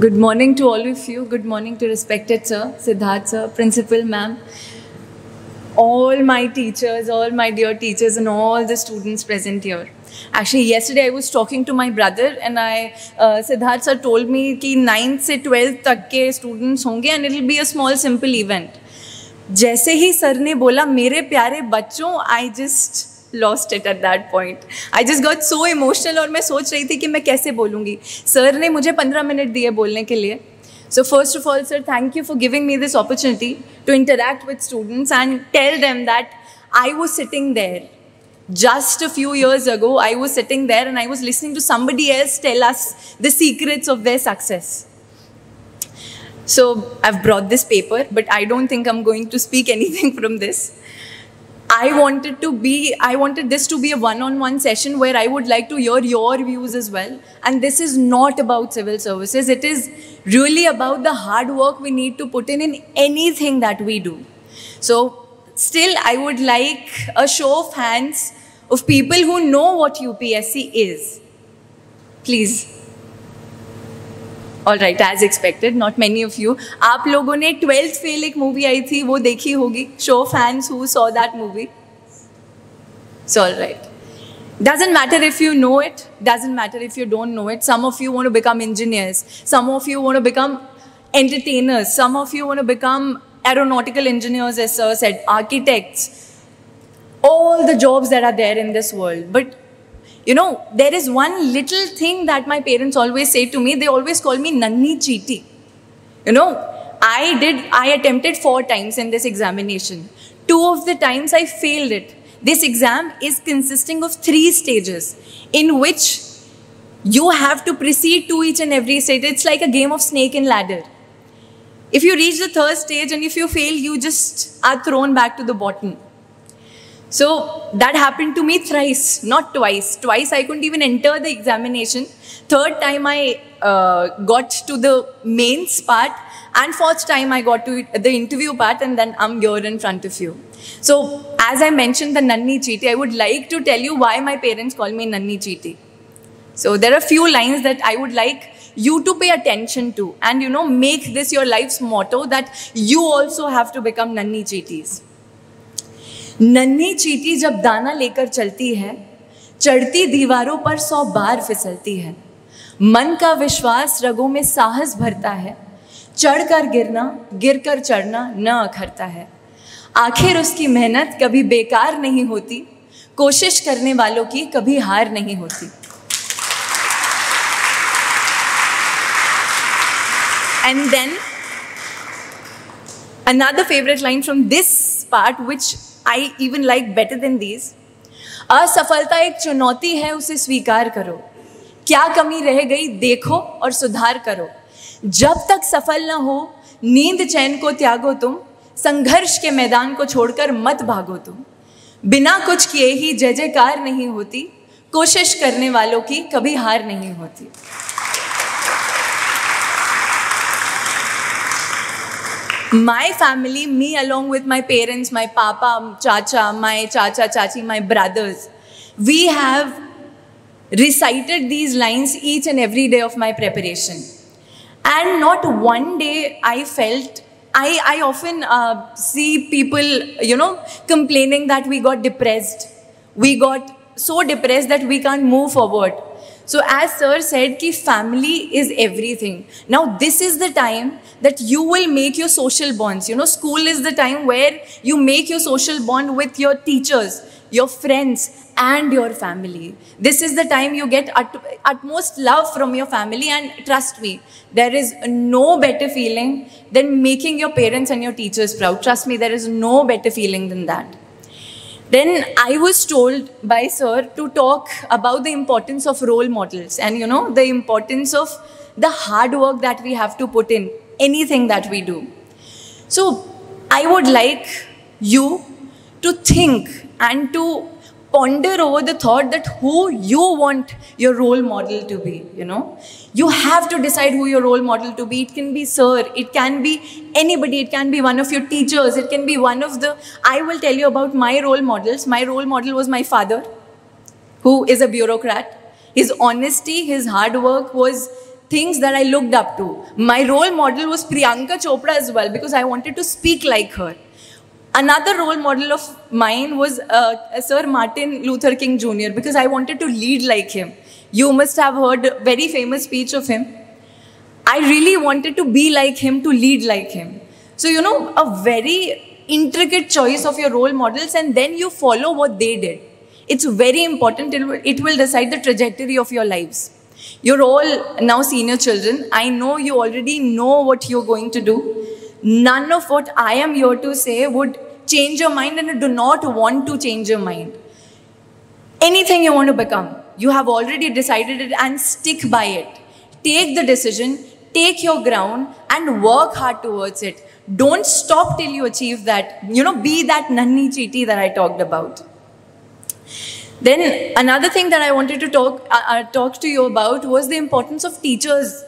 Good morning to all of you. Good morning to respected sir, Siddharth sir, principal ma'am, all my teachers, all my dear teachers and all the students present here. Actually, yesterday I was talking to my brother and Siddharth sir told me कि 9th से 12th तक के students होंगे and it will be a small simple event. जैसे ही sir ने बोला मेरे प्यारे बच्चों, I just lost it at that point. I just got so emotional और मैं सोच रही थी कि मैं कैसे बोलूँगी. सर ने मुझे 15 मिनट दिए बोलने के लिए. So first of all, sir, thank you for giving me this opportunity to interact with students and tell them that I was sitting there. Just a few years ago, I was sitting there and I was listening to somebody else tell us the secrets of their success. So I've brought this paper, but I don't think I'm going to speak anything from this. I wanted this to be a one-on-one session where I would like to hear your views as well. And this is not about civil services. It is really about the hard work we need to put in anything that we do. So still, I would like a show of hands of people who know what UPSC is. Please. All right, as expected, not many of you. आप लोगों ने 12th fail एक movie आई थी, वो देखी होगी. Show of hands who saw that movie. It's all right. Doesn't matter if you know it. Doesn't matter if you don't know it. Some of you want to become engineers. Some of you want to become entertainers. Some of you want to become aeronautical engineers, as sir said, architects. All the jobs that are there in this world. But you know, there is one little thing that my parents always say to me. They always call me Nanni Cheeti. You know, I attempted 4 times in this examination. 2 of the times I failed it. This exam is consisting of 3 stages in which you have to proceed to each and every stage. It's like a game of snake and ladder. If you reach the 3rd stage and if you fail, you just are thrown back to the bottom. So that happened to me thrice, not twice. Twice I couldn't even enter the examination. 3rd time I got to the mains part, and 4th time I got to the interview part, and then I'm here in front of you. So as I mentioned the Nanni Cheeti, I would like to tell you why my parents call me Nanni Cheeti. So there are a few lines that I would like you to pay attention to and you know, make this your life's motto that you also have to become Nanni Cheetis. नन्ही चींटी जब दाना लेकर चलती है, चढ़ती दीवारों पर 100 बार फिसलती है, मन का विश्वास रगों में साहस भरता है, चढ़कर गिरना, गिरकर चढ़ना न अखरता है, आखिर उसकी मेहनत कभी बेकार नहीं होती, कोशिश करने वालों की कभी हार नहीं होती. And then another favorite line from this part, which I even like better than these. असफलता एक चुनौती है, उसे स्वीकार करो. क्या कमी रह गई देखो और सुधार करो. जब तक सफल न हो नींद चैन को त्यागो तुम, संघर्ष के मैदान को छोड़कर मत भागो तुम. बिना कुछ किए ही जय जयकार नहीं होती, कोशिश करने वालों की कभी हार नहीं होती. My family, me along with my parents, my papa, chacha, my chacha, chachi, my brothers, we have recited these lines each and every day of my preparation. And not one day I felt, I often see people, you know, complaining that we got depressed. We got so depressed that we can't move forward. So as sir said, ki family is everything. Now this is the time that you will make your social bonds. You know, school is the time where you make your social bond with your teachers, your friends and your family. This is the time you get utmost love from your family, and trust me, there is no better feeling than making your parents and your teachers proud. Trust me, there is no better feeling than that. Then I was told by sir to talk about the importance of role models and, you know, the importance of the hard work that we have to put in anything that we do. So I would like you to think and to ponder over the thought that who you want your role model to be, you know. You have to decide who your role model to be. It can be sir, it can be anybody, it can be one of your teachers, it can be one of the, I will tell you about my role models. My role model was my father, who is a bureaucrat. His honesty, his hard work was things that I looked up to. My role model was Priyanka Chopra as well, because I wanted to speak like her. Another role model of mine was Sir Martin Luther King Jr., because I wanted to lead like him. You must have heard a very famous speech of him. I really wanted to be like him, to lead like him. So, you know, a very intricate choice of your role models, and then you follow what they did. It's very important. It will decide the trajectory of your lives. You're all now senior children. I know you already know what you're going to do. None of what I am here to say would change your mind, and I do not want to change your mind. Anything you want to become, you have already decided it, and stick by it. Take the decision, take your ground, and work hard towards it. Don't stop till you achieve that. You know, be that nanni cheeti that I talked about. Then another thing that I wanted to talk to you about was the importance of teachers.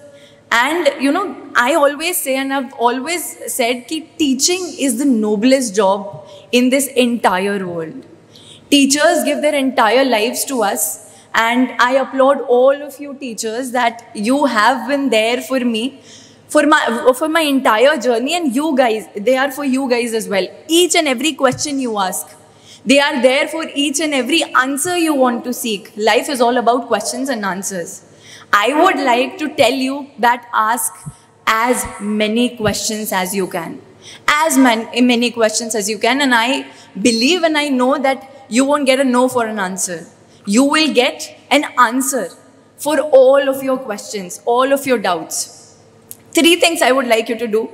And, you know, I always say, and I've always said, that teaching is the noblest job in this entire world. Teachers give their entire lives to us, and I applaud all of you teachers that you have been there for me, for my entire journey, and you guys, they are for you guys as well. Each and every question you ask, they are there for each and every answer you want to seek. Life is all about questions and answers. I would like to tell you that ask as many questions as you can. As many questions as you can. And I believe and I know that you won't get a no for an answer. You will get an answer for all of your questions, all of your doubts. 3 things I would like you to do.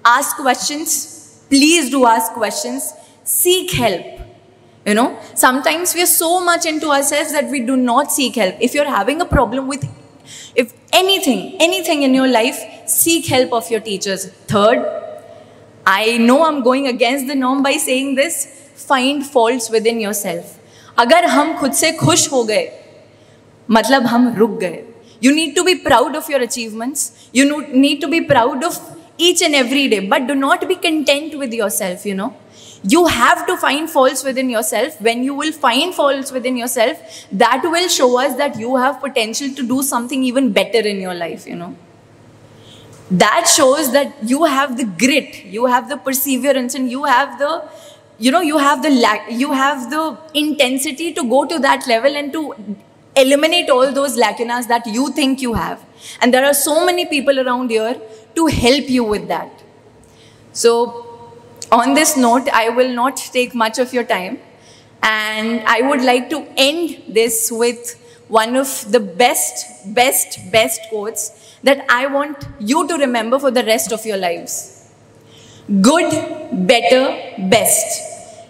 Ask questions. Please do ask questions. Seek help. You know, sometimes we are so much into ourselves that we do not seek help. If you're having a problem with anything in your life, seek help of your teachers. 3rd, I know I'm going against the norm by saying this, find faults within yourself. अगर हम खुद से खुश हो गए, मतलब हम रुक गए. You need to be proud of your achievements. You need to be proud of each and every day, but do not be content with yourself, you know. You have to find faults within yourself. When you will find faults within yourself, that will show us that you have potential to do something even better in your life, you know. That shows that you have the grit, you have the perseverance, and you have the, you know, you have the intensity to go to that level and to eliminate all those lacunas that you think you have. And there are so many people around here to help you with that. So, on this note, I will not take much of your time, and I would like to end this with one of the best quotes that I want you to remember for the rest of your lives. Good, better, best.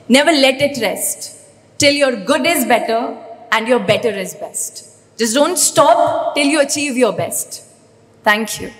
Never let it rest till your good is better and your better is best. Just don't stop till you achieve your best. Thank you.